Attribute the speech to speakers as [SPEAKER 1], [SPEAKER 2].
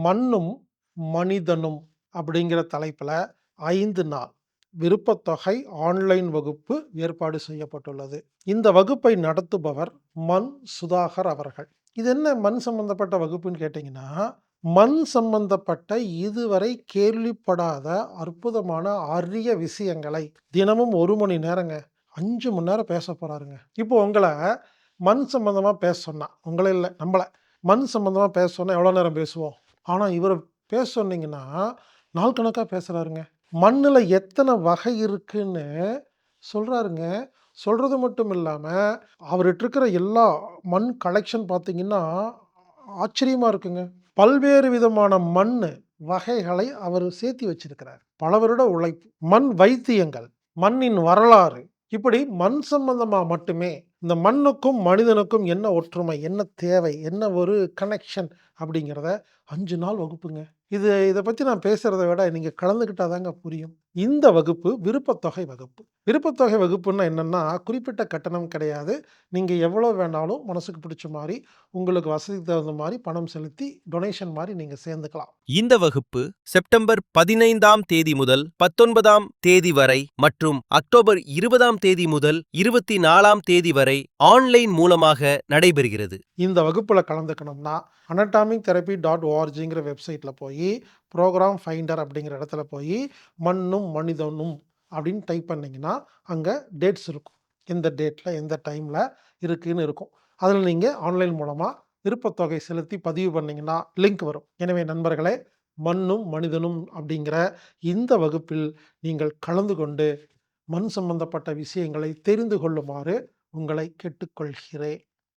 [SPEAKER 1] மண்ணும் மனிதனும் அப்படிங்கிற தலைப்பில் 5 நாள் விருப்பத்தொகை ஆன்லைன் வகுப்பு ஏற்பாடு செய்யப்பட்டுள்ளது. இந்த வகுப்பை நடத்துபவர் மண் சுதாகர் அவர்கள். இது என்ன மண் சம்பந்தப்பட்ட வகுப்புன்னு கேட்டிங்கன்னா, மண் சம்பந்தப்பட்ட இதுவரை கேள்விப்படாத அற்புதமான அரிய விஷயங்களை தினமும் 1 மணி நேரங்க, 5 மணி நேரம் பேச போறாருங்க. இப்போ உங்கள மண் சம்பந்தமா பேச சொன்னா, உங்கள இல்ல நம்மள மண் சம்பந்தமா பேச சொன்னா எவ்வளோ நேரம் பேசுவோம்? ஆனா இவர பேச சொன்னீங்கன்னா, நாள் கணக்கா பேசுறாருங்க. மண்ணுல எத்தன வகை இருக்குன்னு சொல்றாருங்க. சொல்றது மட்டும் இல்லாம, அவர்ட்ட இருக்கிற எல்லா மண் கலெக்ஷன் பார்த்தீங்கன்னா, ஆச்சரியமா இருக்குங்க. பல்வேறு விதமான மண்ணு வகைகளை அவரு சேர்த்தி வச்சிருக்கிறார். பல வருட உழைப்பு. மண் வைத்தியங்கள், மண்ணின் வரலாறு, இப்படி மண் சம்பந்தமா மட்டுமே இந்த மண்ணுக்கும் மனிதனுக்கும் என்ன ஒற்றுமை, என்ன தேவை, என்ன ஒரு கனெக்ஷன் அப்படிங்கிறத 5 நாள் வகுப்புங்க. இத பத்தி நான் பேசுறத விட நீங்க கலந்துக்கிட்டா தாங்க புரியும். இந்த வகுப்பு விருப்பத்தொகை வகுப்பு. விருப்பத்தொகை வகுப்புன்னா என்னன்னா, குறிப்பிட்ட கட்டணம் கிடையாது. நீங்க எவ்வளோ வேணாலும் மனசுக்கு பிடிச்ச மாரி, உங்களுக்கு வசதிக்கு தகுந்த மாரி பணம் செலுத்தி டொனேஷன் மாரி நீங்க சேர்ந்துக்கலாம்.
[SPEAKER 2] இந்த வகுப்பு செப்டம்பர் 15ஆம் தேதி முதல் 19ஆம் தேதி வரை மற்றும் அக்டோபர் 20ஆம் தேதி முதல் 24ஆம் தேதி வரை ஆன்லைன் மூலமாக நடைபெறுகிறது.
[SPEAKER 1] இந்த வகுப்புல கலந்துக்கணும்னா, anatomictherapy.orgங்கிற வெப்சைட்ல போயி, புரோகிராம் ஃபைண்டர் அப்படிங்கிற இடத்துல போயி, மண்ணும் மனிதனும் அப்படின்னு டைப் பண்ணீங்கன்னா, அங்க டேட்ஸ் இருக்கும். எந்த டேட்ல, எந்த டைம்ல இருக்குன்னு இருக்கும். அதில நீங்க ஆன்லைன் மூலமா விருப்பத்தொகை செலுத்தி பதிவு பண்ணீங்கன்னா, லிங்க் வரும். எனவே நண்பர்களே, மண்ணும் மனிதனும் அப்படிங்கிற இந்த வகுப்பில் நீங்கள் கலந்து கொண்டு, மண் சம்பந்தப்பட்ட விஷயங்களை தெரிந்து கொள்ளுமாறு உங்களை கேட்டுக்கொள்கிறேன்.